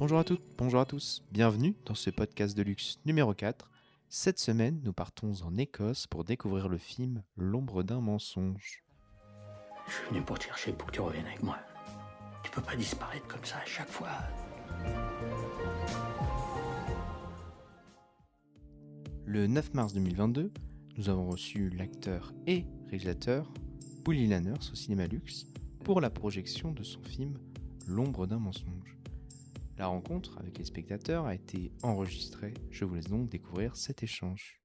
Bonjour à toutes, bonjour à tous, bienvenue dans ce podcast de luxe numéro 4. Cette semaine, nous partons en Écosse pour découvrir le film L'ombre d'un mensonge. Je suis venu pour te chercher pour que tu reviennes avec moi. Tu peux pas disparaître comme ça à chaque fois. Le 9 mars 2022, nous avons reçu l'acteur et réalisateur Bully Lanners au Cinéma Luxe pour la projection de son film L'ombre d'un mensonge. La rencontre avec les spectateurs a été enregistrée. Je vous laisse donc découvrir cet échange.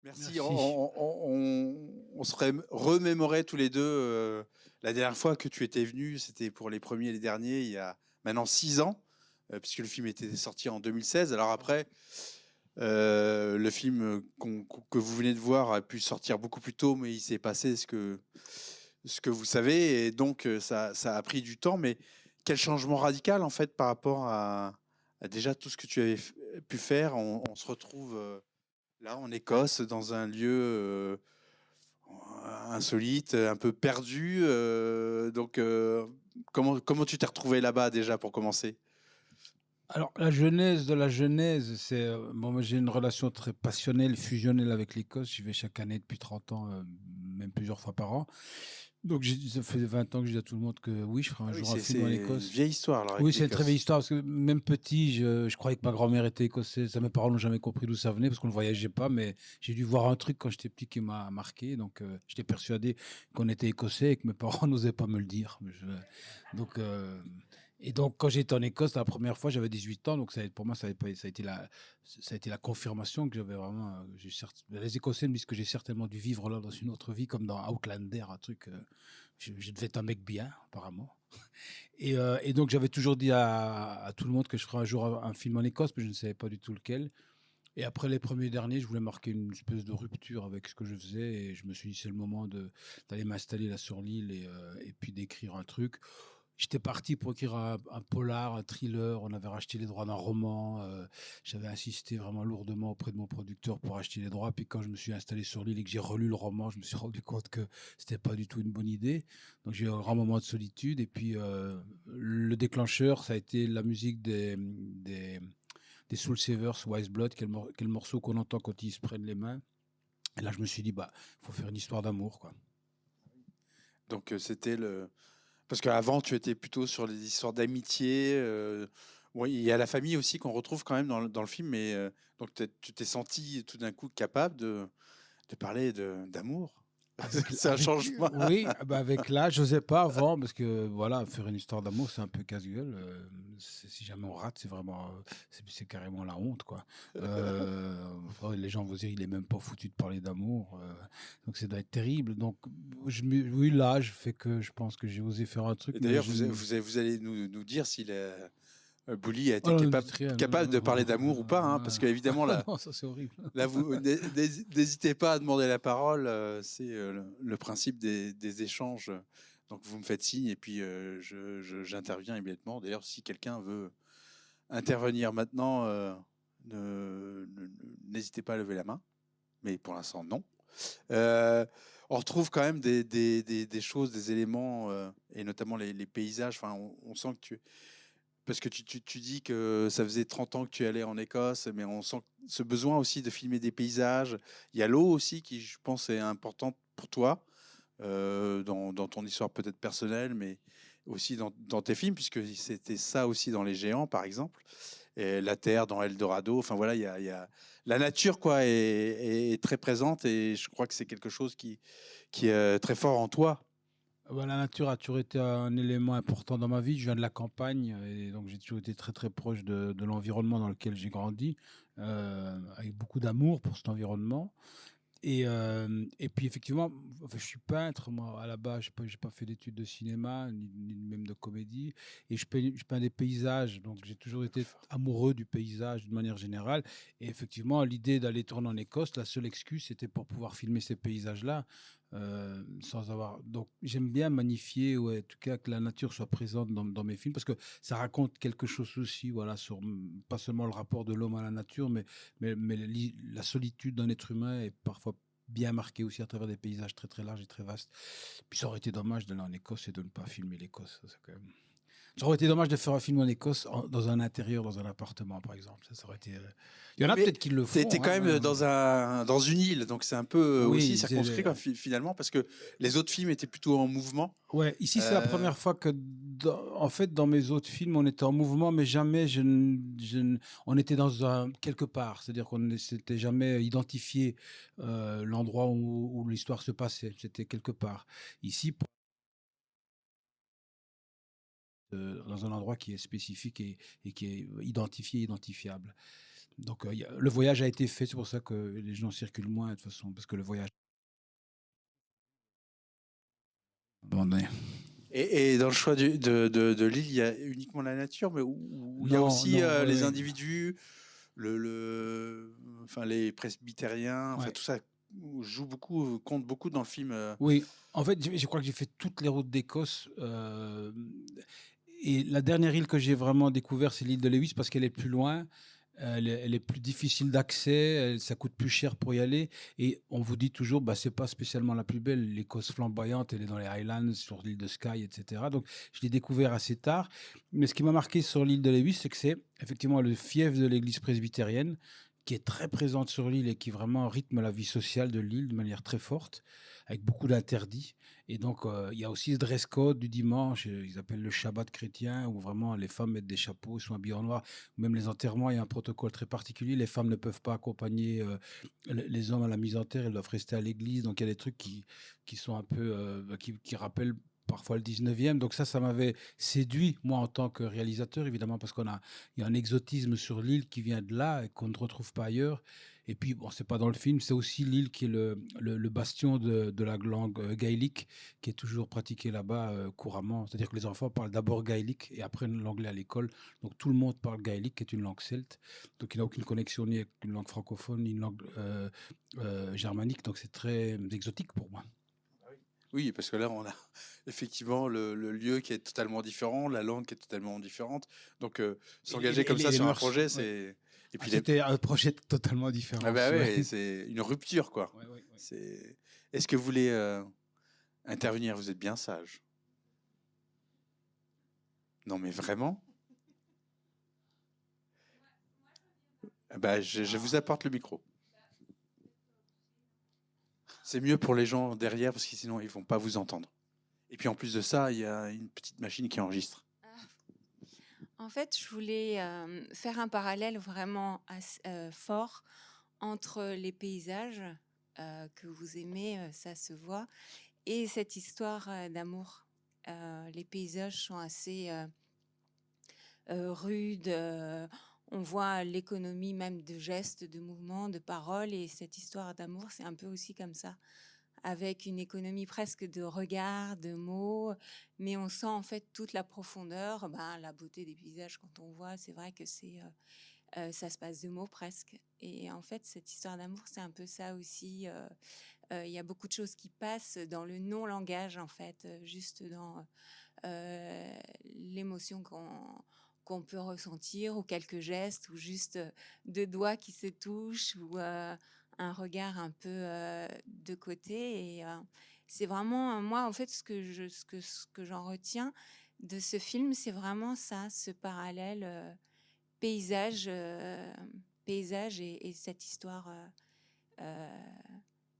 Merci. On se remémorait tous les deux la dernière fois que tu étais venu. C'était pour les premiers et les derniers, il y a maintenant 6 ans, puisque le film était sorti en 2016. Alors après, le film que vous venez de voir a pu sortir beaucoup plus tôt, mais il s'est passé ce que vous savez, et donc ça a pris du temps. Mais quel changement radical, en fait, par rapport à déjà tout ce que tu avais pu faire. On se retrouve là en Écosse, dans un lieu insolite, un peu perdu. Donc, comment tu t'es retrouvé là-bas déjà, pour commencer? Alors, la genèse de la genèse, c'est moi j'ai une relation très passionnelle, fusionnelle avec l'Écosse. J'y vais chaque année depuis 30 ans, même plusieurs fois par an. Donc, ça fait 20 ans que je dis à tout le monde que oui, je ferai un Ah oui, jour un c'est film en une Écosse. vieille histoire, alors, avec Oui, c'est une très l'Écosse. vieille histoire parce que même petit, je croyais que ma grand-mère était écossaise. Ça, mes parents n'ont jamais compris d'où ça venait parce qu'on ne voyageait pas, mais j'ai dû voir un truc quand j'étais petit qui m'a marqué. Donc, j'étais persuadé qu'on était écossais et que mes parents n'osaient pas me le dire. Donc, et donc, quand j'étais en Écosse, la première fois, j'avais 18 ans. Donc, pour moi, ça a été la confirmation que j'avais vraiment. Les Écossais me disent que j'ai certainement dû vivre là dans une autre vie, comme dans Outlander, un truc. Je devais être un mec bien, apparemment. Et donc, j'avais toujours dit à tout le monde que je ferais un jour un film en Écosse, mais je ne savais pas du tout lequel. Et après les premiers derniers, je voulais marquer une espèce de rupture avec ce que je faisais. Et je me suis dit, c'est le moment d'aller m'installer là sur l'île et puis d'écrire un truc. J'étais parti pour écrire un polar, un thriller. On avait racheté les droits d'un roman. J'avais insisté vraiment lourdement auprès de mon producteur pour acheter les droits. Puis quand je me suis installé sur l'île et que j'ai relu le roman, je me suis rendu compte que c'était pas du tout une bonne idée. Donc j'ai eu un grand moment de solitude. Et puis le déclencheur, ça a été la musique des Soul Savers, Wise Blood, quel morceau qu'on entend quand ils se prennent les mains. Et là, je me suis dit, bah, faut faire une histoire d'amour, quoi. Donc, c'était parce qu'avant, tu étais plutôt sur les histoires d'amitié. Oui, il y a la famille aussi qu'on retrouve quand même dans le film, mais donc tu t'es senti tout d'un coup capable de parler d'amour. C'est un changement. Oui, bah avec l'âge, je n'osais pas avant, parce que voilà, faire une histoire d'amour, c'est un peu casse-gueule. Si jamais on rate, c'est vraiment, c'est carrément la honte, quoi. Les gens vont dire, il est même pas foutu de parler d'amour, donc ça doit être terrible. Donc, oui, l'âge fait que je pense que j'ai osé faire un truc. Et Mais d'ailleurs, vous allez nous dire s'il Bully a été oh, non, ne dites rien, capable de parler d'amour ou pas, hein, parce qu'évidemment, là, non, ça c'est horrible. là vous n'hésitez pas à demander la parole. C'est le principe des échanges. Donc, vous me faites signe et puis j'interviens immédiatement. D'ailleurs, si quelqu'un veut intervenir maintenant, n'hésitez pas à lever la main. Mais pour l'instant, non. On retrouve quand même des choses, des éléments, et notamment les paysages. Enfin, on sent que parce que tu dis que ça faisait 30 ans que tu allais en Écosse, mais on sent ce besoin aussi de filmer des paysages. Il y a l'eau aussi qui, je pense, est importante pour toi, dans ton histoire peut-être personnelle, mais aussi dans tes films, puisque c'était ça aussi dans Les Géants, par exemple. Et la terre dans Eldorado. Enfin voilà, il y a la nature, quoi, est très présente, et je crois que c'est quelque chose qui est très fort en toi. Bah, la nature a toujours été un élément important dans ma vie. Je viens de la campagne et donc j'ai toujours été très très proche de l'environnement dans lequel j'ai grandi, avec beaucoup d'amour pour cet environnement. Et puis effectivement, enfin, je suis peintre, moi, à la base, j'ai pas fait d'études de cinéma, ni même de comédie, et je peins des paysages, donc j'ai toujours été amoureux du paysage d'une manière générale. Et effectivement, l'idée d'aller tourner en Écosse, la seule excuse, c'était pour pouvoir filmer ces paysages-là, sans avoir. Donc j'aime bien magnifier, ou en tout cas que la nature soit présente dans mes films, parce que ça raconte quelque chose aussi, voilà, sur pas seulement le rapport de l'homme à la nature, mais la solitude d'un être humain est parfois bien marquée aussi à travers des paysages très très larges et très vastes. Puis ça aurait été dommage d'aller en Écosse et de ne pas filmer l'Écosse. Ça, c'est quand même. Ça aurait été dommage de faire un film en Écosse dans un intérieur, dans un appartement, par exemple. Ça aurait été. Il y en a Mais peut-être qui le font. T'es quand même dans une île, donc c'est un peu aussi Oui, circonscrit finalement, parce que les autres films étaient plutôt en mouvement. ouais, ici c'est la première fois que, en fait, dans mes autres films, on était en mouvement, mais jamais on était dans quelque part. C'est-à-dire qu'on ne s'était jamais identifié l'endroit où l'histoire se passait. C'était quelque part. Ici, dans un endroit qui est spécifique et qui est identifié, identifiable. Donc, le voyage a été fait, c'est pour ça que les gens circulent moins, de toute façon, parce que le voyage. À un moment donné. Et dans le choix de l'île, il y a uniquement la nature, mais où il y a Non, aussi non, les oui. individus, enfin, les presbytériens, enfin Ouais. tout ça compte beaucoup dans le film. Oui, en fait, je crois que j'ai fait toutes les routes d'Écosse. Et la dernière île que j'ai vraiment découvert, c'est l'île de Lewis parce qu'elle est plus loin. Elle est plus difficile d'accès, ça coûte plus cher pour y aller. Et on vous dit toujours, bah, c'est pas spécialement la plus belle. L'Écosse flamboyante, elle est dans les Highlands, sur l'île de Skye, etc. Donc, je l'ai découvert assez tard. Mais ce qui m'a marqué sur l'île de Lewis, c'est que c'est effectivement le fief de l'église presbytérienne qui est très présente sur l'île et qui vraiment rythme la vie sociale de l'île de manière très forte, avec beaucoup d'interdits. Et donc, il y a aussi ce dress code du dimanche, ils appellent le Shabbat chrétien, où vraiment les femmes mettent des chapeaux, sont habillées en noir. Même les enterrements, il y a un protocole très particulier. Les femmes ne peuvent pas accompagner les hommes à la mise en terre, elles doivent rester à l'église. Donc, il y a des trucs qui sont un peu, qui rappellent parfois le 19e. Donc ça m'avait séduit, moi, en tant que réalisateur, évidemment, parce il y a un exotisme sur l'île qui vient de là et qu'on ne retrouve pas ailleurs. Et puis, bon, c'est pas dans le film, c'est aussi l'île qui est le bastion de la langue gaélique, qui est toujours pratiquée là-bas couramment. C'est-à-dire que les enfants parlent d'abord gaélique et apprennent l'anglais à l'école. Donc tout le monde parle gaélique, qui est une langue celte. Donc il n'a aucune connexion ni avec une langue francophone, ni une langue germanique. Donc c'est très exotique pour moi. Oui, parce que là, on a effectivement le lieu qui est totalement différent, la langue qui est totalement différente. Donc, s'engager comme ça les sur un mœurs, projet, ouais. c'est. Et puis, C'était un projet totalement différent. Ah bah aussi, ouais, ouais. c'est une rupture, quoi. Ouais, ouais, ouais. C'est. Est-ce que vous voulez intervenir? Vous êtes bien sage. Non, mais vraiment? Ah bah, je vous apporte le micro. C'est mieux pour les gens derrière parce que sinon ils vont pas vous entendre. Et puis en plus de ça, il y a une petite machine qui enregistre. En fait, je voulais faire un parallèle vraiment fort entre les paysages que vous aimez, ça se voit, et cette histoire d'amour. Les paysages sont assez rudes. On voit l'économie même de gestes, de mouvements, de paroles, et cette histoire d'amour, c'est un peu aussi comme ça, avec une économie presque de regards, de mots, mais on sent en fait toute la profondeur, la beauté des paysages quand on voit. C'est vrai que ça se passe de mots presque. Et en fait, cette histoire d'amour, c'est un peu ça aussi. Il y a beaucoup de choses qui passent dans le non-langage, en fait, juste dans l'émotion qu'on peut ressentir, ou quelques gestes, ou juste deux doigts qui se touchent, ou un regard un peu de côté. Et c'est vraiment, moi, en fait, ce que j'en retiens de ce film, c'est vraiment ça, ce parallèle paysage, paysage et cette histoire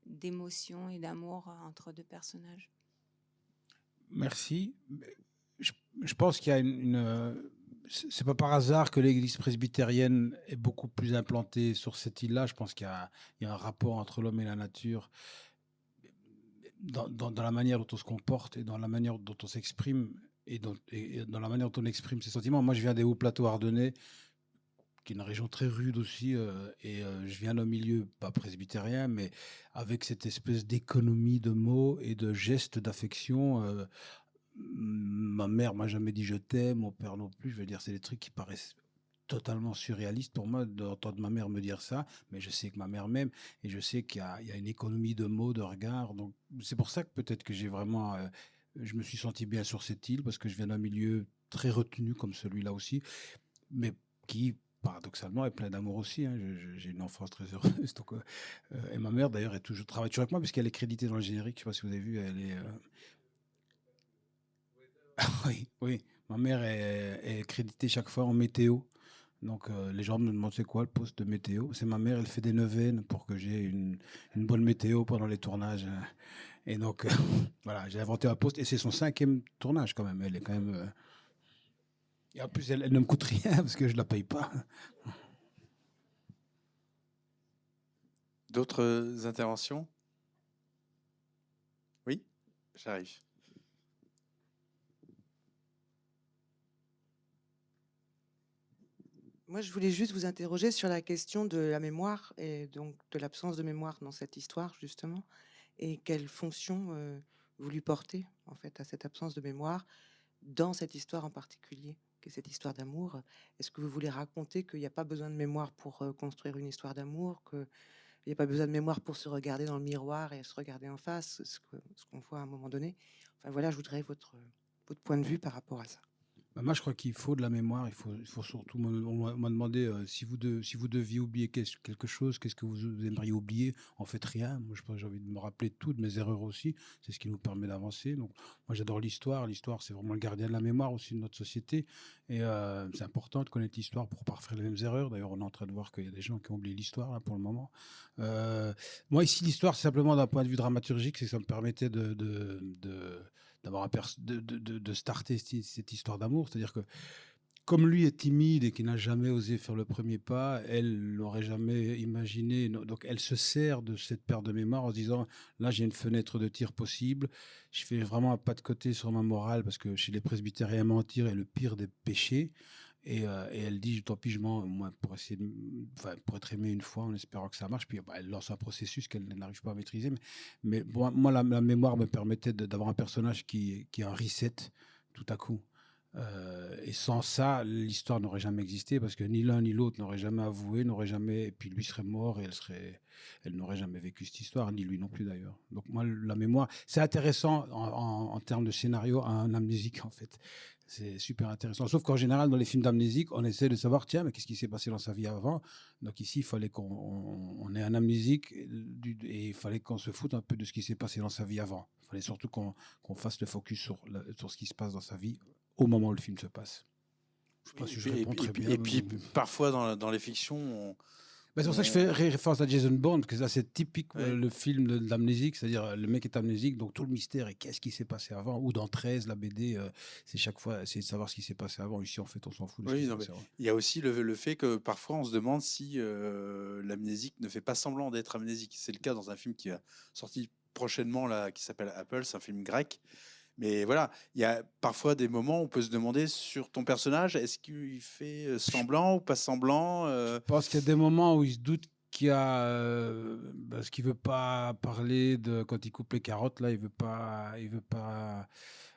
d'émotion et d'amour entre deux personnages. Merci. Je pense qu'il y a c'est pas par hasard que l'église presbytérienne est beaucoup plus implantée sur cette île-là. Je pense qu'il y a un rapport entre l'homme et la nature dans la manière dont on se comporte et dans la manière dont on s'exprime et dans la manière dont on exprime ses sentiments. Moi, je viens des hauts plateaux ardennais, qui est une région très rude aussi, et je viens d'un milieu pas presbytérien, mais avec cette espèce d'économie de mots et de gestes d'affection. Ma mère m'a jamais dit je t'aime, mon père non plus. Je veux dire, c'est des trucs qui paraissent totalement surréalistes pour moi d'entendre ma mère me dire ça, mais je sais que ma mère m'aime et je sais il y a une économie de mots, de regards. Donc c'est pour ça que peut-être que j'ai vraiment, je me suis senti bien sur cette île parce que je viens d'un milieu très retenu comme celui-là aussi, mais qui paradoxalement est plein d'amour aussi. Hein. J'ai une enfance très heureuse. Donc, et ma mère d'ailleurs travaille toujours avec moi puisqu'elle est créditée dans le générique. Je ne sais pas si vous avez vu, elle est oui, oui. Ma mère est créditée chaque fois en météo. Donc, les gens me demandent c'est quoi le poste de météo. C'est ma mère, elle fait des neuvaines pour que j'ai une bonne météo pendant les tournages. Et donc, voilà, j'ai inventé un poste et c'est son 5e tournage quand même. Elle est quand même. Et en plus, elle ne me coûte rien parce que je la paye pas. D'autres interventions? Oui, j'arrive. Moi, je voulais juste vous interroger sur la question de la mémoire et donc de l'absence de mémoire dans cette histoire, justement, et quelle fonction vous lui portez, en fait, à cette absence de mémoire dans cette histoire en particulier, qui est cette histoire d'amour. Est-ce que vous voulez raconter qu'il n'y a pas besoin de mémoire pour construire une histoire d'amour, qu'il n'y a pas besoin de mémoire pour se regarder dans le miroir et se regarder en face, ce qu'on voit à un moment donné? Enfin, voilà, je voudrais votre point de vue par rapport à ça. Bah, moi, je crois qu'il faut de la mémoire. Il faut surtout. On m'a demandé si vous deviez oublier quelque chose, qu'est-ce que vous aimeriez oublier? En fait, rien. Moi, je pense que j'ai envie de me rappeler de toutes mes erreurs aussi. C'est ce qui nous permet d'avancer. Donc, moi, j'adore l'histoire. L'histoire, c'est vraiment le gardien de la mémoire aussi de notre société. Et c'est important de connaître l'histoire pour ne pas refaire les mêmes erreurs. D'ailleurs, on est en train de voir qu'il y a des gens qui ont oublié l'histoire là pour le moment. Moi, ici, l'histoire, c'est simplement d'un point de vue dramaturgique, c'est que ça me permettait d'avoir de starter cette histoire d'amour. C'est-à-dire que comme lui est timide et qu'il n'a jamais osé faire le premier pas, elle n'aurait jamais imaginé. Donc elle se sert de cette perte de mémoire en se disant, là j'ai une fenêtre de tir possible, je fais vraiment un pas de côté sur ma morale parce que chez les presbytériens, mentir est le pire des péchés. Et elle dit, tant pis, moi, pour pour être aimée une fois, en espérant que ça marche. Puis elle lance un processus qu'elle n'arrive pas à maîtriser. Mais moi, la mémoire me permettait d'avoir un personnage qui est un reset tout à coup. Et sans ça, l'histoire n'aurait jamais existé parce que ni l'un ni l'autre n'aurait jamais avoué, et puis lui serait mort et elle n'aurait jamais vécu cette histoire, ni lui non plus d'ailleurs. Donc moi, la mémoire, c'est intéressant en termes de scénario, un amnésique en fait. C'est super intéressant. Sauf qu'en général, dans les films d'amnésique, on essaie de savoir, tiens, mais qu'est-ce qui s'est passé dans sa vie avant? Donc ici, il fallait qu'on ait un amnésique et il fallait qu'on se foute un peu de ce qui s'est passé dans sa vie avant. Il fallait surtout qu'on fasse le focus sur ce qui se passe dans sa vie au moment où le film se passe. Je ne sais pas si je réponds très bien. Et puis, parfois, dans les fictions, c'est pour ça que je fais référence à Jason Bourne, parce que ça, c'est typique le film d'amnésique, c'est-à-dire le mec est amnésique, donc tout le mystère est qu'est-ce qui s'est passé avant. Ou dans 13, la BD, c'est chaque fois essayer de savoir ce qui s'est passé avant. Ici, en fait, on s'en fout de ce qui s'est passé avant. Il y a aussi le fait que parfois, on se demande si l'amnésique ne fait pas semblant d'être amnésique. C'est le cas dans un film qui va sortir prochainement, là, qui s'appelle Apple, c'est un film grec. Mais voilà, il y a parfois des moments où on peut se demander sur ton personnage, est-ce qu'il fait semblant ou pas semblant Je pense qu'il y a des moments où il se doute qu'il y a parce qu'il veut pas parler de quand il coupe les carottes là, il veut pas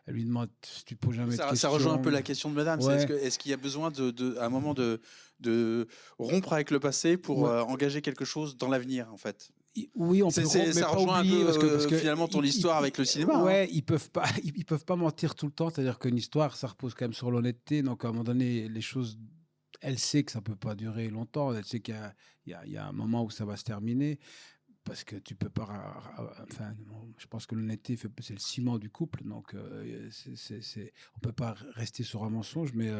elle lui demande si tu poses jamais de questions. Ça rejoint un peu la question de madame. Ouais. Est-ce qu'il y a besoin à un moment de rompre avec le passé pour engager quelque chose dans l'avenir en fait? Oui, on peut rompre, mais ça pas rejoint oublier, un peu parce que finalement ton histoire avec le cinéma. Ouais, ils peuvent pas mentir tout le temps. C'est-à-dire qu'une histoire, ça repose quand même sur l'honnêteté. Donc à un moment donné, les choses, elle sait que ça peut pas durer longtemps. Elle sait qu'il y a un moment où ça va se terminer. Parce que tu peux pas. Enfin, je pense que l'honnêteté, c'est le ciment du couple. Donc, on peut pas rester sur un mensonge. Mais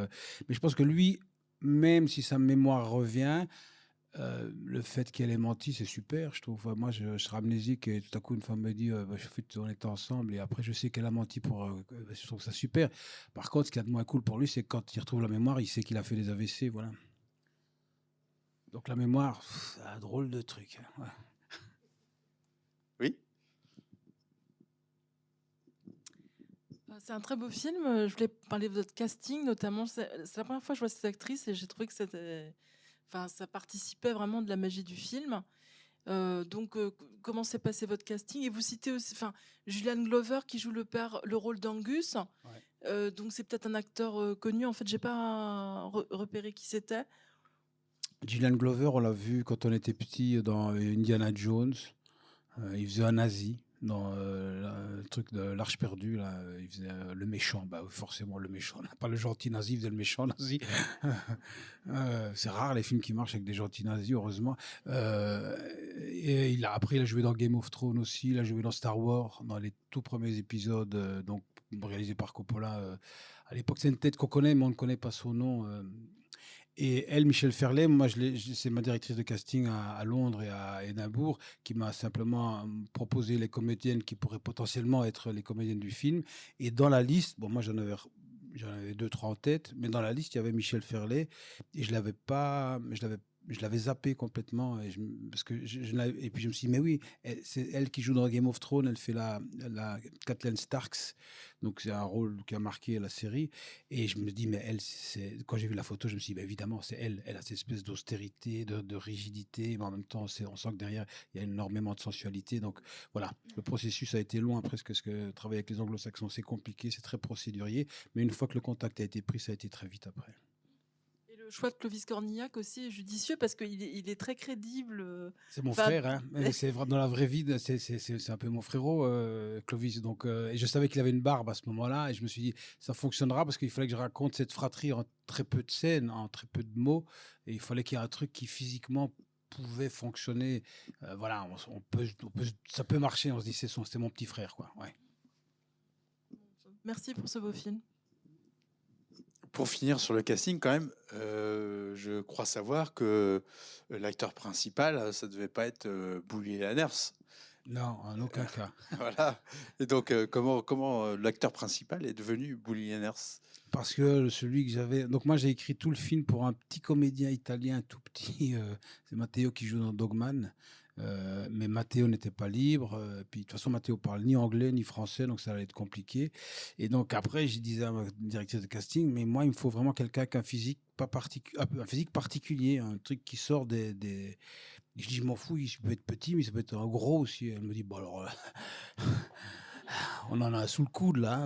je pense que lui, même si sa mémoire revient, le fait qu'elle ait menti, c'est super, je trouve. Enfin, moi, je serais amnésique et tout à coup, une femme me dit on était ensemble et après, je sais qu'elle a menti je trouve ça super. Par contre, ce qui est de moins cool pour lui, c'est que quand il retrouve la mémoire, il sait qu'il a fait des AVC. Voilà. Donc, la mémoire, c'est un drôle de truc. Ouais. Oui. C'est un très beau film. Je voulais parler de votre casting, notamment. C'est la première fois que je vois cette actrice et j'ai trouvé que ça participait vraiment de la magie du film. Donc, comment s'est passé votre casting? Et vous citez aussi, Julian Glover qui joue le rôle d'Angus. Ouais. Donc, c'est peut-être un acteur connu. En fait, j'ai pas repéré qui c'était. Julian Glover, on l'a vu quand on était petit dans Indiana Jones. Il faisait un nazi. le truc de l'Arche perdue, là, il faisait le méchant. Bah, oui, forcément, le méchant. Pas le gentil nazi, il faisait le méchant nazi. C'est rare les films qui marchent avec des gentils nazis, heureusement. Et après, il a joué dans Game of Thrones aussi. Il a joué dans Star Wars, dans les tout premiers épisodes, donc réalisés par Coppola. À l'époque, c'est une tête qu'on connaît, mais on ne connaît pas son nom. Et elle, Michel Ferlet, moi, c'est ma directrice de casting à Londres et à Édimbourg qui m'a simplement proposé les comédiennes qui pourraient potentiellement être les comédiennes du film. Et dans la liste, bon, moi, j'en avais 2, 3 en tête, mais dans la liste, il y avait Michel Ferlet et je l'avais pas, je l'avais zappé complètement parce que et puis je me suis dit, mais oui, c'est elle qui joue dans Game of Thrones, elle fait la Catelyn Starks, donc c'est un rôle qui a marqué la série. Et je me dis, mais elle, quand j'ai vu la photo, je me suis dit, bah, évidemment, c'est elle. Elle a cette espèce d'austérité, de rigidité, mais en même temps, on sent que derrière, il y a énormément de sensualité. Donc voilà, le processus a été long, presque, parce que travailler avec les anglo-saxons, c'est compliqué, c'est très procédurier. Mais une fois que le contact a été pris, ça a été très vite après. Et le choix de Clovis Cornillac aussi est judicieux parce qu'il est très crédible. C'est mon Enfin, frère, hein. C'est dans la vraie vie, c'est un peu mon frérot, Clovis. Donc, et je savais qu'il avait une barbe à ce moment-là, et je me suis dit, ça fonctionnera parce qu'il fallait que je raconte cette fratrie en très peu de scènes, en très peu de mots, et il fallait qu'il y ait un truc qui physiquement pouvait fonctionner. Voilà, ça peut marcher. On se dit, c'est mon petit frère, quoi. Ouais. Merci pour ce beau film. Pour finir sur le casting, quand même, je crois savoir que l'acteur principal, ça devait pas être Bully Lanners. Non, en aucun cas. Voilà. Et donc, comment l'acteur principal est devenu Bully Lanners? Parce que celui que j'avais... Donc moi, j'ai écrit tout le film pour un petit comédien italien, tout petit. C'est Matteo qui joue dans Dogman. Mais Matteo n'était pas libre. Puis de toute façon, Matteo parle ni anglais ni français, donc ça allait être compliqué. Et donc après, je disais à ma directrice de casting, mais moi, il me faut vraiment quelqu'un qui a un physique un physique particulier, un truc qui sort des... Je dis, je m'en fous, il peut être petit, mais ça peut être un gros aussi. Elle me dit, bon alors... on en a sous le coude là.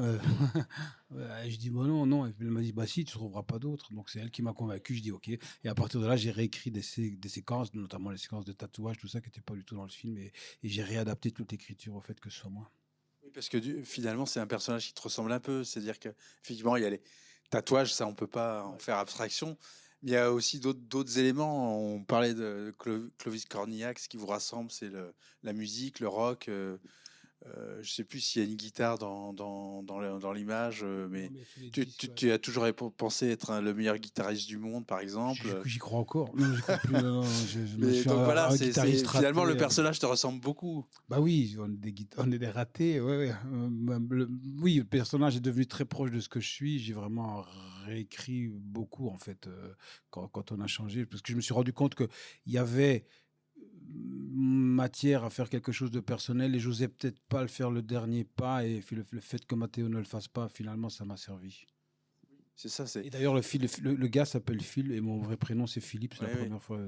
Je dis bon non. Et puis elle m'a dit bah si, tu trouveras pas d'autres. Donc c'est elle qui m'a convaincu. Je dis ok. Et à partir de là, j'ai réécrit des séquences, notamment les séquences de tatouage, tout ça qui n'était pas du tout dans le film. Et j'ai réadapté toute l'écriture au fait que ce soit moi. Oui, parce que finalement, c'est un personnage qui te ressemble un peu. C'est-à-dire qu'effectivement, il y a les tatouages, ça, on peut pas en faire abstraction. Mais il y a aussi d'autres éléments. On parlait de Clovis Cornillac. Ce qui vous rassemble, c'est la musique, le rock. Je sais plus s'il y a une guitare dans l'image, mais tu as toujours pensé être le meilleur guitariste du monde, par exemple. J'y crois encore. Non, j'y crois plus. Non, mais donc voilà, finalement, raté, le personnage te ressemble beaucoup. Bah oui, on est des ratés. Ouais. Oui, le personnage est devenu très proche de ce que je suis. J'ai vraiment réécrit beaucoup, en fait, quand on a changé. Parce que je me suis rendu compte qu'il y avait matière à faire quelque chose de personnel et j'osais peut-être pas le faire le dernier pas, et le fait que Matteo ne le fasse pas, finalement ça m'a servi. C'est ça. Et d'ailleurs le gars s'appelle Phil et mon vrai prénom c'est Philippe. C'est la première fois.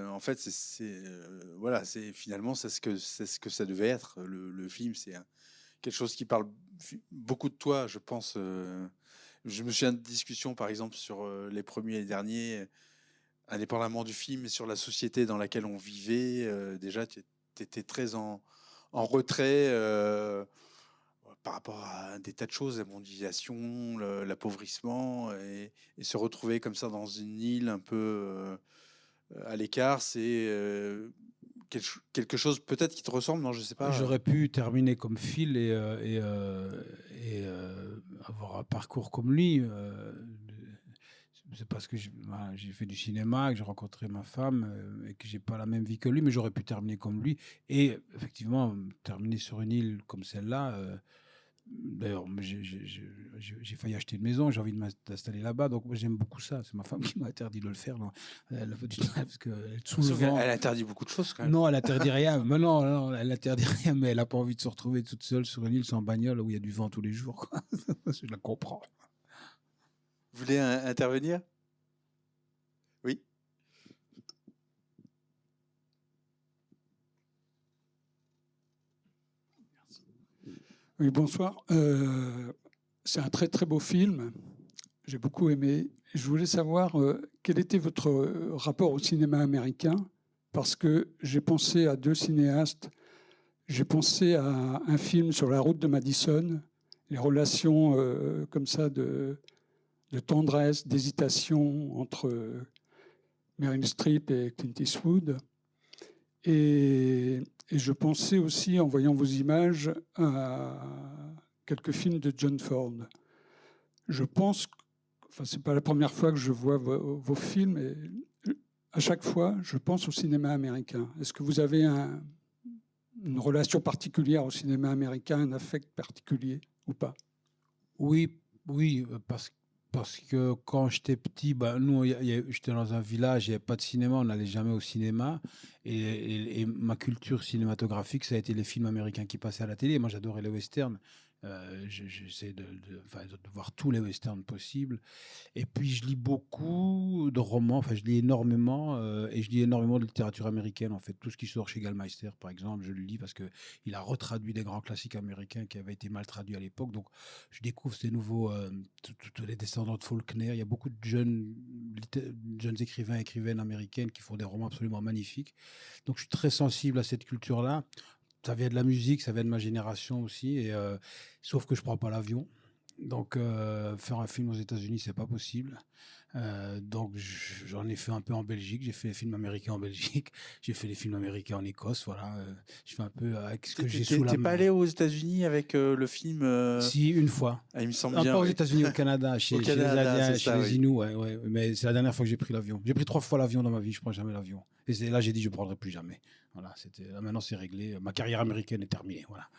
En fait voilà, c'est finalement c'est ce que ça devait être. Le film, c'est quelque chose qui parle beaucoup de toi, je pense. Je me souviens de discussions par exemple sur les premiers et les derniers, indépendamment du film, et sur la société dans laquelle on vivait. Déjà, tu étais très en retrait par rapport à des tas de choses, la mondialisation, l'appauvrissement, et se retrouver comme ça dans une île un peu à l'écart, c'est quelque chose peut-être qui te ressemble, non, je sais pas. J'aurais pu terminer comme Phil et avoir un parcours comme lui. C'est parce que j'ai fait du cinéma, que j'ai rencontré ma femme et que j'ai pas la même vie que lui, mais j'aurais pu terminer comme lui. Et effectivement, terminer sur une île comme celle-là. D'ailleurs, j'ai failli acheter une maison, j'ai envie de m'installer là-bas, donc moi, j'aime beaucoup ça. C'est ma femme qui m'a interdit de le faire. Non. Elle fait du travail parce qu'elle sous le vent. Elle interdit beaucoup de choses quand même. Non, elle interdit rien. Mais non, elle interdit rien, mais elle n'a pas envie de se retrouver toute seule sur une île sans bagnole où il y a du vent tous les jours, quoi. Je la comprends. Vous voulez intervenir? Oui. Oui, bonsoir. C'est un très très beau film. J'ai beaucoup aimé. Je voulais savoir quel était votre rapport au cinéma américain, parce que j'ai pensé à deux cinéastes j'ai pensé à un film sur la route de Madison, les relations comme ça de tendresse, d'hésitation entre Meryl Streep et Clint Eastwood. Et je pensais aussi, en voyant vos images, à quelques films de John Ford. Je pense, enfin, c'est pas la première fois que je vois vos films, et à chaque fois, je pense au cinéma américain. Est-ce que vous avez une relation particulière au cinéma américain, un affect particulier ou pas? Oui, oui, parce que quand j'étais petit, nous, j'étais dans un village, il n'y avait pas de cinéma, on n'allait jamais au cinéma. Et ma culture cinématographique, ça a été les films américains qui passaient à la télé. Moi, j'adorais les westerns. J'essaie de voir tous les westerns possibles. Et puis, je lis beaucoup de romans, enfin, je lis énormément, et je lis énormément de littérature américaine, en fait. Tout ce qui sort chez Gallmeister, par exemple, je le lis parce qu'il a retraduit des grands classiques américains qui avaient été mal traduits à l'époque. Donc, je découvre ces nouveaux, tous les descendants de Faulkner. Il y a beaucoup de jeunes écrivains et écrivaines américaines qui font des romans absolument magnifiques. Donc, je suis très sensible à cette culture-là. Ça vient de la musique, ça vient de ma génération aussi, sauf que je ne prends pas l'avion. Donc, faire un film aux États-Unis, c'est pas possible. Donc, j'en ai fait un peu en Belgique. J'ai fait les films américains en Belgique. J'ai fait les films américains en Écosse. Voilà. Je fais un peu avec ce que j'ai sous la main. T'es pas allé aux États-Unis avec le film Si, une fois. Il me semble pas bien. aux États-Unis, au Canada, chez les Indiens, chez les Inuits. Ouais. Mais c'est la dernière fois que j'ai pris l'avion. J'ai pris 3 fois l'avion dans ma vie. Je prends jamais l'avion. Et là, j'ai dit, je ne prendrai plus jamais. Voilà. Là, maintenant, c'est réglé. Ma carrière américaine est terminée. Voilà.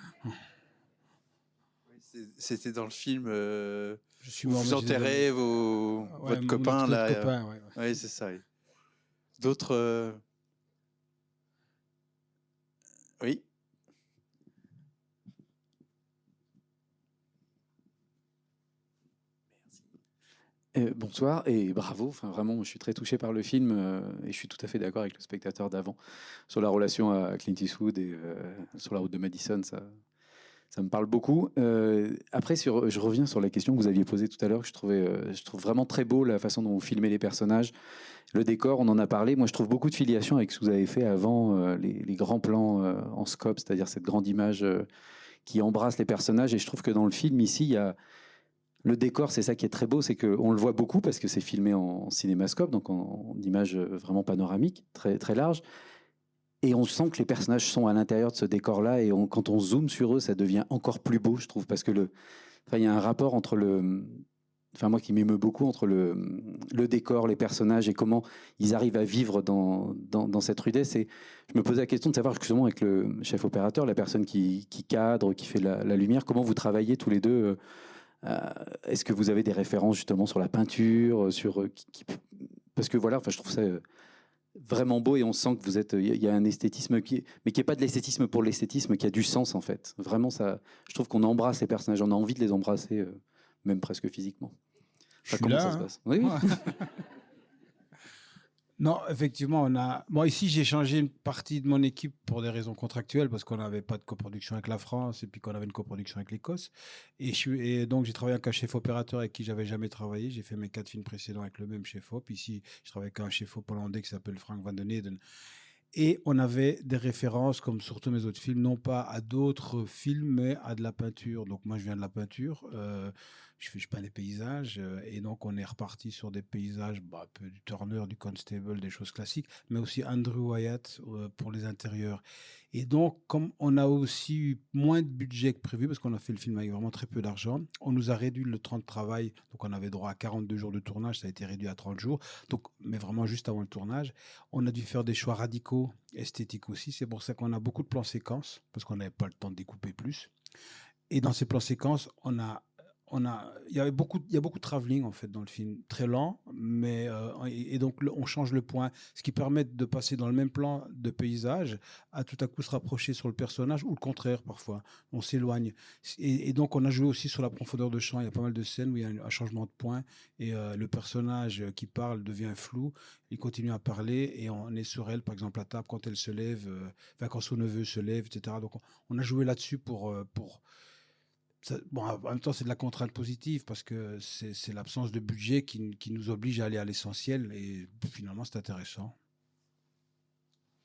C'était dans le film. Je suis mort, vous enterrez votre copain là. Copain, ouais, c'est ça. Oui. D'autres. Oui. Bonsoir et bravo. Enfin, vraiment, je suis très touché par le film et je suis tout à fait d'accord avec le spectateur d'avant sur la relation à Clint Eastwood et sur la route de Madison. Ça me parle beaucoup. Après, je reviens sur la question que vous aviez posée tout à l'heure, que je trouve vraiment très beau, la façon dont vous filmez les personnages. Le décor, on en a parlé. Moi, je trouve beaucoup de filiation avec ce que vous avez fait avant, les grands plans en scope, c'est-à-dire cette grande image qui embrasse les personnages. Et je trouve que dans le film, ici, il y a le décor, c'est ça qui est très beau, c'est qu'on le voit beaucoup parce que c'est filmé en cinémascope, donc en image vraiment panoramique, très, très large. Et on sent que les personnages sont à l'intérieur de ce décor-là, et quand on zoome sur eux, ça devient encore plus beau, je trouve, parce que il y a un rapport entre moi qui m'émeut beaucoup, entre le décor, les personnages, et comment ils arrivent à vivre dans cette rudesse. Et je me posais la question de savoir justement avec le chef opérateur, la personne qui cadre, qui fait la lumière, comment vous travaillez tous les deux. Est-ce que vous avez des références justement sur la peinture, parce que voilà, je trouve ça vraiment beau, et on sent que vous êtes, il y a un esthétisme mais qui est pas de l'esthétisme pour l'esthétisme, qui a du sens en fait. Vraiment, ça, je trouve qu'on embrasse les personnages, on a envie de les embrasser, même presque physiquement. Comment ça se passe? Oui. Non, effectivement, ici, j'ai changé une partie de mon équipe pour des raisons contractuelles, parce qu'on n'avait pas de coproduction avec la France et puis qu'on avait une coproduction avec l'Écosse. Et donc, j'ai travaillé avec un chef opérateur avec qui j'avais jamais travaillé. J'ai fait mes 4 films précédents avec le même chef op. Ici, je travaille avec un chef op hollandais qui s'appelle Frank van den Eden. Et on avait des références, comme sur tous mes autres films, non pas à d'autres films, mais à de la peinture. Donc moi, je viens de la peinture. Je peins des paysages. Et donc, on est reparti sur des paysages, un peu du Turner, du Constable, des choses classiques, mais aussi Andrew Wyatt pour les intérieurs. Et donc, comme on a aussi eu moins de budget que prévu, parce qu'on a fait le film avec vraiment très peu d'argent, on nous a réduit le temps de travail. Donc, on avait droit à 42 jours de tournage. Ça a été réduit à 30 jours. Donc, mais vraiment juste avant le tournage. On a dû faire des choix radicaux, esthétiques aussi. C'est pour ça qu'on a beaucoup de plans séquences, parce qu'on n'avait pas le temps de découper plus. Et dans ces plans séquences, il y a beaucoup de travelling en fait dans le film, très lent, mais et donc on change le point, ce qui permet de passer dans le même plan de paysage à tout à coup se rapprocher sur le personnage, ou le contraire parfois, on s'éloigne. Et donc on a joué aussi sur la profondeur de champ. Il y a pas mal de scènes où il y a un changement de point, et le personnage qui parle devient flou, il continue à parler, et on est sur elle, par exemple à table, quand elle se lève, quand son neveu se lève, etc. Donc on a joué là-dessus pour en même temps, c'est de la contrainte positive, parce que c'est l'absence de budget qui nous oblige à aller à l'essentiel, et finalement, c'est intéressant.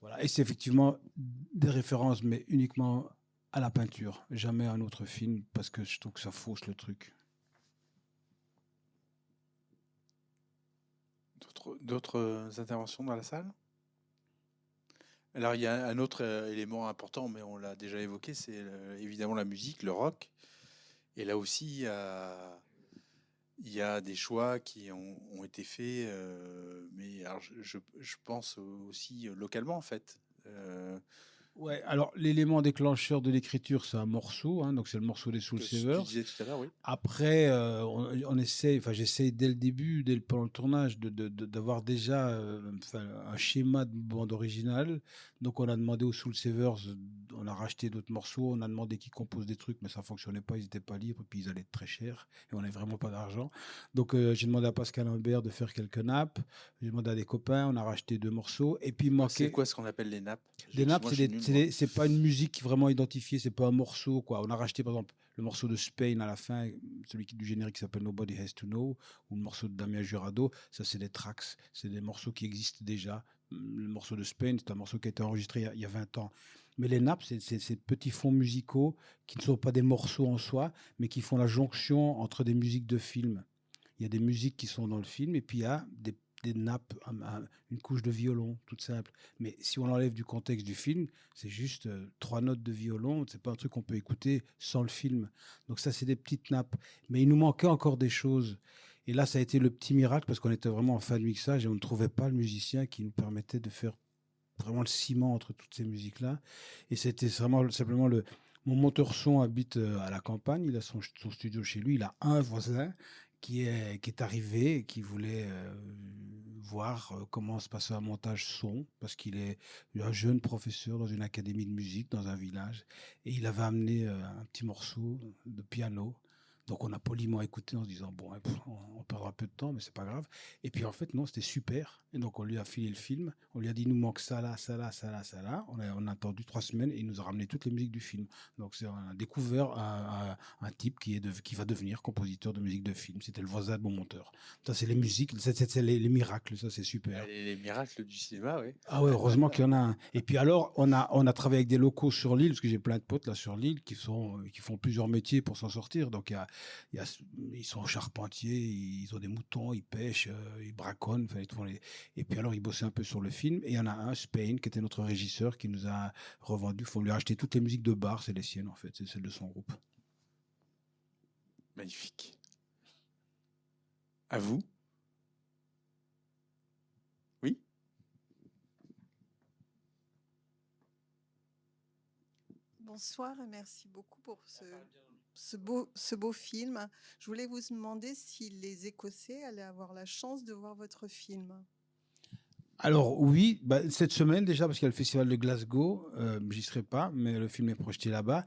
Voilà. Et c'est effectivement des références, mais uniquement à la peinture, jamais à un autre film, parce que je trouve que ça fausse le truc. D'autres interventions dans la salle? Alors, il y a un autre élément important, mais on l'a déjà évoqué, c'est évidemment la musique, le rock. Et là aussi, il y a des choix qui ont été faits, mais alors je pense aussi localement, en fait. Ouais, alors l'élément déclencheur de l'écriture, c'est un morceau, hein, donc c'est le morceau des Soul Que tu Savers. disais tout à l'heure, oui. Après, on essaie, enfin j'essaie dès le début, pendant le tournage, d'avoir déjà enfin, un schéma de bande originale. Donc on a demandé aux Soul Savers, on a racheté d'autres morceaux, on a demandé qu'ils composent des trucs, mais ça fonctionnait pas, ils n'étaient pas libres, puis ils allaient être très chers, et on n'avait vraiment pas d'argent. Donc j'ai demandé à Pascal Imbert de faire quelques nappes, j'ai demandé à des copains, on a racheté 2 morceaux, et puis il C'est manquait... quoi ce qu'on appelle les nappes? Des nappes, Moi, je suis nul, moi. c'est pas une musique vraiment identifiée, c'est pas un morceau, quoi. On a racheté, par exemple, le morceau de Spain à la fin, celui du générique qui s'appelle Nobody Has to Know, ou le morceau de Damien Jurado, ça, c'est des tracks, c'est des morceaux qui existent déjà. Le morceau de Spain, c'est un morceau qui a été enregistré il y a 20 ans. Mais les nappes, c'est ces petits fonds musicaux qui ne sont pas des morceaux en soi, mais qui font la jonction entre des musiques de film. Il y a des musiques qui sont dans le film, et puis il y a des nappes, une couche de violon, toute simple. Mais si on l'enlève du contexte du film, c'est juste 3 notes de violon. C'est pas un truc qu'on peut écouter sans le film. Donc ça, c'est des petites nappes. Mais il nous manquait encore des choses. Et là, ça a été le petit miracle parce qu'on était vraiment en fin de mixage et on ne trouvait pas le musicien qui nous permettait de faire vraiment le ciment entre toutes ces musiques-là. Et c'était vraiment simplement mon monteur son habite à la campagne. Il a son studio chez lui. Il a un voisin qui est arrivé et qui voulait voir comment se passait un montage son, parce qu'il est un jeune professeur dans une académie de musique dans un village, et il avait amené un petit morceau de piano. Donc on a poliment écouté en se disant, bon, on perdra un peu de temps, mais c'est pas grave. Et puis en fait, non, c'était super. Et donc on lui a filé le film, on lui a dit, il nous manque ça là, ça là, ça là, ça là. On a attendu 3 semaines et il nous a ramené toutes les musiques du film. Donc c'est un découvert un type qui va devenir compositeur de musique de film. C'était le voisin de mon monteur. Ça, c'est les musiques, c'est les miracles, ça c'est super. Les miracles du cinéma, oui. Ah ouais, heureusement qu'il y en a un. Et puis alors, on a travaillé avec des locaux sur l'île, parce que j'ai plein de potes là sur l'île qui font plusieurs métiers pour s'en sortir. Donc ils sont charpentiers, ils ont des moutons, ils pêchent, ils braconnent. Et puis alors, ils bossaient un peu sur le film. Et il y en a un, Spain, qui était notre régisseur, qui nous a revendu. Il faut lui acheter toutes les musiques de bar, c'est les siennes en fait, c'est celles de son groupe. Magnifique. À vous. Oui. Bonsoir et merci beaucoup pour ce beau film. Je voulais vous demander si les Écossais allaient avoir la chance de voir votre film. Alors oui, cette semaine déjà, parce qu'il y a le festival de Glasgow, j'y serai pas, mais le film est projeté là-bas.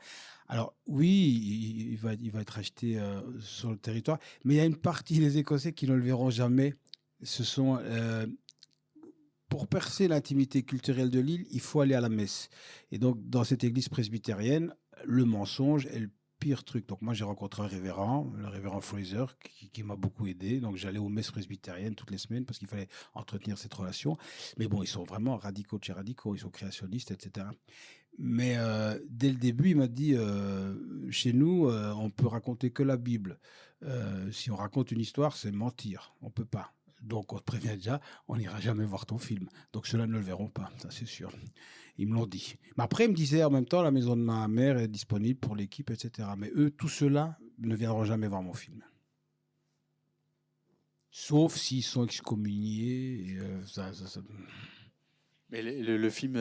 Alors oui, il va être acheté sur le territoire, mais il y a une partie des Écossais qui ne le verront jamais. Ce sont pour percer l'intimité culturelle de l'île, il faut aller à la messe. Et donc dans cette église presbytérienne, le mensonge est le pire truc. Donc moi j'ai rencontré un révérend, le révérend Fraser, qui m'a beaucoup aidé. Donc j'allais aux messes presbytériennes toutes les semaines parce qu'il fallait entretenir cette relation. Mais bon, ils sont vraiment radicaux de chez radicaux, ils sont créationnistes, etc. Mais dès le début, il m'a dit, chez nous, on peut raconter que la Bible. Si on raconte une histoire, c'est mentir. On peut pas. Donc on te prévient déjà, on n'ira jamais voir ton film. Donc ceux-là ne le verront pas, ça c'est sûr. Ils me l'ont dit. Mais après, ils me disaient en même temps, la maison de ma mère est disponible pour l'équipe, etc. Mais eux, tous ceux-là ne viendront jamais voir mon film. Sauf s'ils sont excommuniés. Mais le film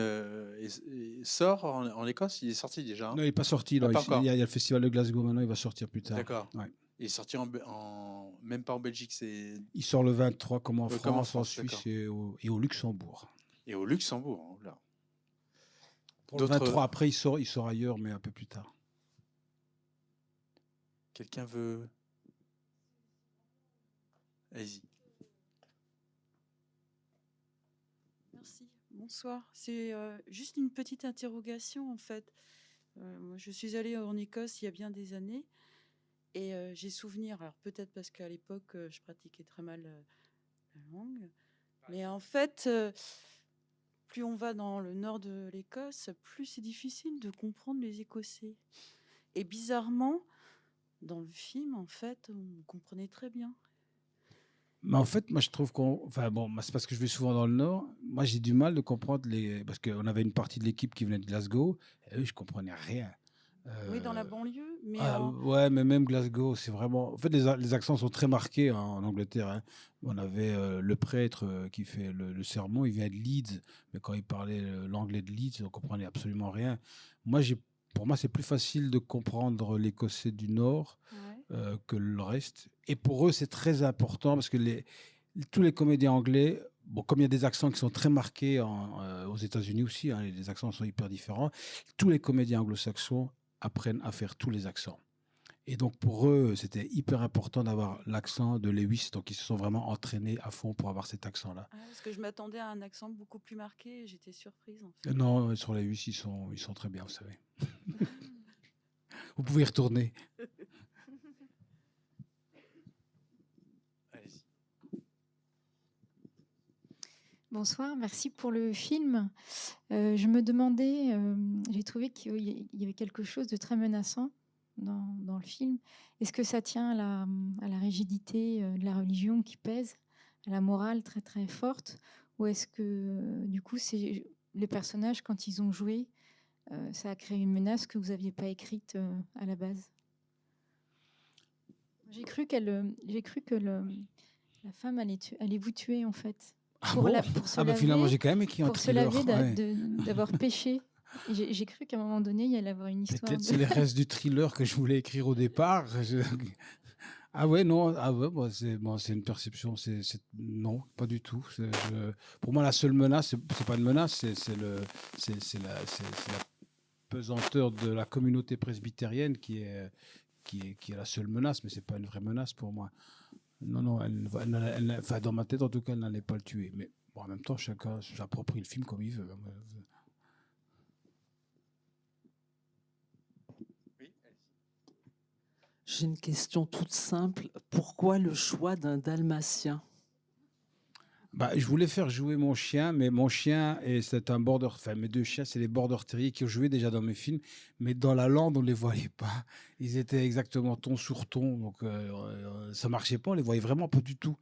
sort en Écosse, il est sorti déjà. Hein. Non, il n'est pas sorti. Là. Il y a le festival de Glasgow maintenant, il va sortir plus tard. D'accord. Ouais. Il est sorti même pas en Belgique. Il sort le 23 comme en France, en Suisse d'accord. et au Luxembourg. Et au Luxembourg, là. Pour le 23, après, il sort ailleurs, mais un peu plus tard. Quelqu'un veut... Allez-y. Merci. Bonsoir. C'est juste une petite interrogation, en fait. Moi, je suis allée en Écosse il y a bien des années et j'ai souvenir, alors peut-être parce qu'à l'époque, je pratiquais très mal la langue, mais en fait, plus on va dans le nord de l'Écosse, plus c'est difficile de comprendre les Écossais. Et bizarrement, dans le film, en fait, on comprenait très bien. Mais en fait, moi, je trouve qu'on. Enfin, bon, moi, c'est parce que je vais souvent dans le Nord. Moi, j'ai du mal de comprendre les. Parce qu'on avait une partie de l'équipe qui venait de Glasgow, et eux, je comprenais rien. Oui, dans la banlieue, mais Ouais, mais même Glasgow, c'est vraiment. En fait, les accents sont très marqués en Angleterre, hein. On avait le prêtre qui fait le sermon, il vient de Leeds, mais quand il parlait l'anglais de Leeds, on comprenait absolument rien. Moi, pour moi, c'est plus facile de comprendre l'écossais du Nord ouais. que le reste. Et pour eux, c'est très important parce que tous les comédiens anglais, bon, comme il y a des accents qui sont très marqués aux États-Unis aussi, hein, les accents sont hyper différents, tous les comédiens anglo-saxons apprennent à faire tous les accents. Et donc pour eux, c'était hyper important d'avoir l'accent de Lewis, donc ils se sont vraiment entraînés à fond pour avoir cet accent-là. Ah, parce que je m'attendais à un accent beaucoup plus marqué et j'étais surprise en fait. Non, sur Lewis, ils sont très bien, vous savez. Vous pouvez y retourner. Bonsoir, merci pour le film. Je me demandais, j'ai trouvé qu'il y avait quelque chose de très menaçant dans le film. Est-ce que ça tient à la rigidité de la religion qui pèse, à la morale très très forte, ou est-ce que du coup, c'est les personnages, quand ils ont joué, ça a créé une menace que vous n'aviez pas écrite à la base? J'ai cru que la femme allait vous tuer en fait. Ah Pour bon? pour se Ah bah finalement, laver, j'ai quand même écrit un pour se thriller. laver Ouais. d'avoir péché. Et j'ai cru qu'à un moment donné, il y allait avoir une histoire. Peut-être c'est les restes du thriller que je voulais écrire au départ. Ah ouais, non, ah ouais, c'est une perception. Non, pas du tout. Pour moi, la seule menace, c'est pas une menace, c'est la pesanteur de la communauté presbytérienne qui est la seule menace, mais c'est pas une vraie menace pour moi. Non, enfin, dans ma tête, en tout cas, elle n'allait pas le tuer. Mais bon, en même temps, chacun s'approprie le film comme il veut. J'ai une question toute simple. Pourquoi le choix d'un dalmatien? Bah, je voulais faire jouer mon chien, mais mon chien, c'est un border. Enfin, mes deux chiens, c'est les border terriers qui ont joué déjà dans mes films, mais dans la lande, on ne les voyait pas. Ils étaient exactement ton sur ton, donc ça marchait pas, on les voyait vraiment pas du tout.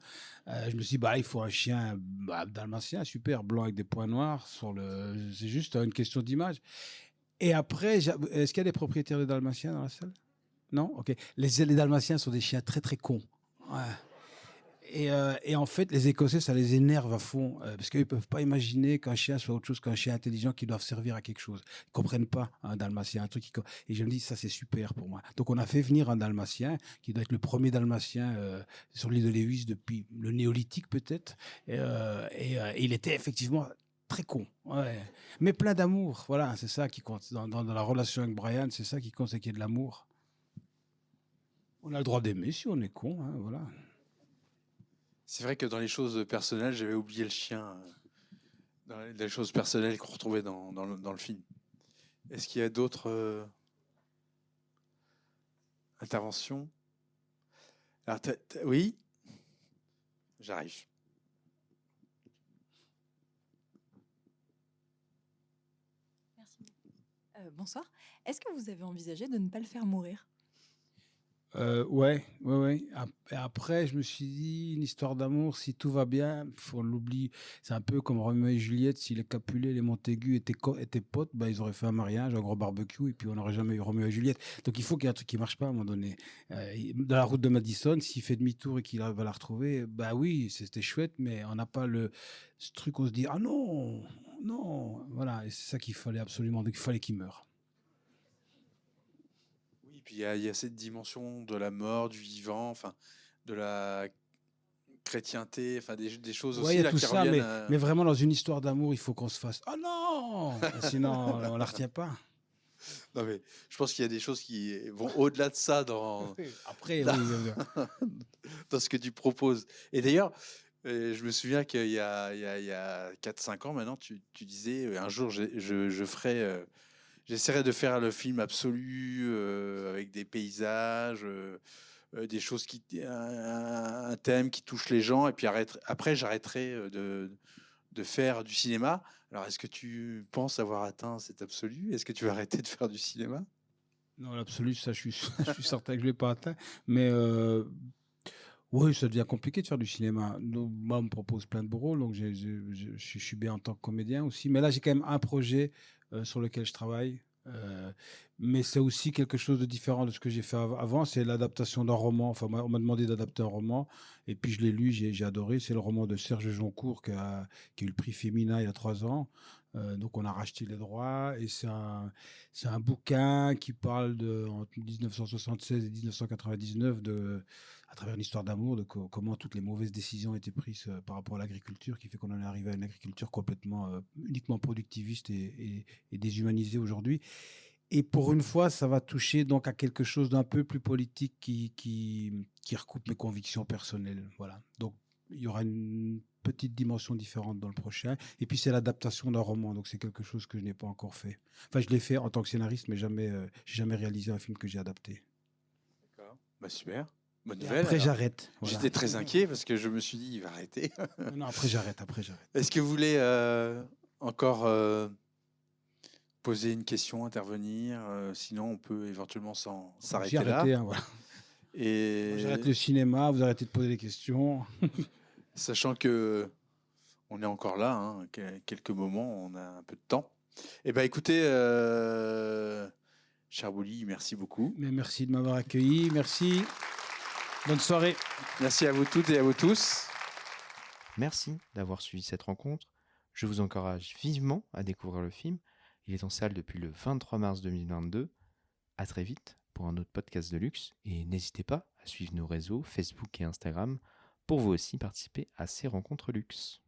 Je me suis dit, bah, il faut un chien dalmatien, super, blanc avec des points noirs. C'est juste une question d'image. Et après, est-ce qu'il y a des propriétaires de dalmatiens dans la salle? Non? Ok. Les dalmatiens sont des chiens très très cons. Ouais. Et en fait, les Écossais, ça les énerve à fond, parce qu'ils ne peuvent pas imaginer qu'un chien soit autre chose qu'un chien intelligent qui doit servir à quelque chose. Ils ne comprennent pas un dalmatien, un truc Et je me dis, ça c'est super pour moi. Donc on a fait venir un dalmatien, qui doit être le premier dalmatien sur l'île de Lewis depuis le néolithique peut-être. Et il était effectivement très con, ouais. Mais plein d'amour, voilà, c'est ça qui compte. Dans la relation avec Brian, c'est ça qui compte, c'est qu'il y ait de l'amour. On a le droit d'aimer si on est con, hein, voilà. C'est vrai que dans les choses personnelles, j'avais oublié le chien. Dans les choses personnelles qu'on retrouvait dans le film. Est-ce qu'il y a d'autres interventions? Alors, oui, j'arrive. Merci. Bonsoir. Est-ce que vous avez envisagé de ne pas le faire mourir? Ouais. Et après, je me suis dit, une histoire d'amour, si tout va bien, on l'oublie. C'est un peu comme Roméo et Juliette, si les Capulet, les Montaigu étaient potes, bah, ils auraient fait un mariage, un gros barbecue, et puis on n'aurait jamais eu Roméo et Juliette. Donc il faut qu'il y ait un truc qui marche pas à un moment donné. Dans la route de Madison, s'il fait demi-tour et qu'il va la retrouver, bah oui, c'était chouette, mais on n'a pas ce truc où on se dit, ah non, voilà, et c'est ça qu'il fallait absolument, donc il fallait qu'il meure. Puis il y a cette dimension de la mort, du vivant, enfin, de la chrétienté, enfin des choses Ouais, aussi il y a là tout qui ça, reviennent. mais vraiment dans une histoire d'amour, il faut qu'on se fasse « Oh non !» Sinon, on la retient pas. Non, mais je pense qu'il y a des choses qui vont au-delà de ça Après, dans, oui. dans ce que tu proposes. Et d'ailleurs, je me souviens qu'il y a 4-5 ans maintenant, tu disais un jour je ferai... j'essaierai de faire le film absolu avec des paysages, des choses un thème qui touche les gens, et puis après j'arrêterai de faire du cinéma. Alors, est-ce que tu penses avoir atteint cet absolu? Est-ce que tu vas arrêter de faire du cinéma? Non, l'absolu, ça, je suis, je suis certain que je ne l'ai pas atteint. Mais oui, ça devient compliqué de faire du cinéma. Donc, moi, on me propose plein de rôles, donc je suis bien en tant que comédien aussi. Mais là, j'ai quand même un projet sur lequel je travaille. Mais c'est aussi quelque chose de différent de ce que j'ai fait avant. C'est l'adaptation d'un roman. Enfin, on m'a demandé d'adapter un roman. Et puis, je l'ai lu, j'ai adoré. C'est le roman de Serge Joncourt qui a eu le prix Femina il y a 3 ans. Donc, on a racheté les droits. Et c'est un bouquin qui parle entre 1976 et 1999 à travers une histoire d'amour, de comment toutes les mauvaises décisions ont été prises par rapport à l'agriculture, qui fait qu'on en est arrivé à une agriculture complètement, uniquement productiviste et déshumanisée aujourd'hui. Et pour une fois, ça va toucher donc à quelque chose d'un peu plus politique qui recoupe mes convictions personnelles. Voilà. Donc, il y aura une petite dimension différente dans le prochain. Et puis, c'est l'adaptation d'un roman. Donc, c'est quelque chose que je n'ai pas encore fait. Enfin, je l'ai fait en tant que scénariste, mais j'ai jamais réalisé un film que j'ai adapté. D'accord. Bah, super. Bonne Et nouvelle. après, alors. j'arrête. Voilà. J'étais très inquiet parce que je me suis dit, il va arrêter. Non, après, j'arrête. Est-ce que vous voulez encore poser une question, intervenir? Sinon, on peut éventuellement s'arrêter J'ai là. arrêté, hein, voilà. Et Moi, j'arrête le cinéma, vous arrêtez de poser des questions. sachant que on est encore là, hein, quelques moments, on a un peu de temps. Eh ben, écoutez, cher Bouli, merci beaucoup. Mais merci de m'avoir accueilli. Merci. Bonne soirée. Merci à vous toutes et à vous tous. Merci d'avoir suivi cette rencontre. Je vous encourage vivement à découvrir le film. Il est en salle depuis le 23 mars 2022. À très vite pour un autre podcast de luxe. Et n'hésitez pas à suivre nos réseaux Facebook et Instagram pour vous aussi participer à ces rencontres luxe.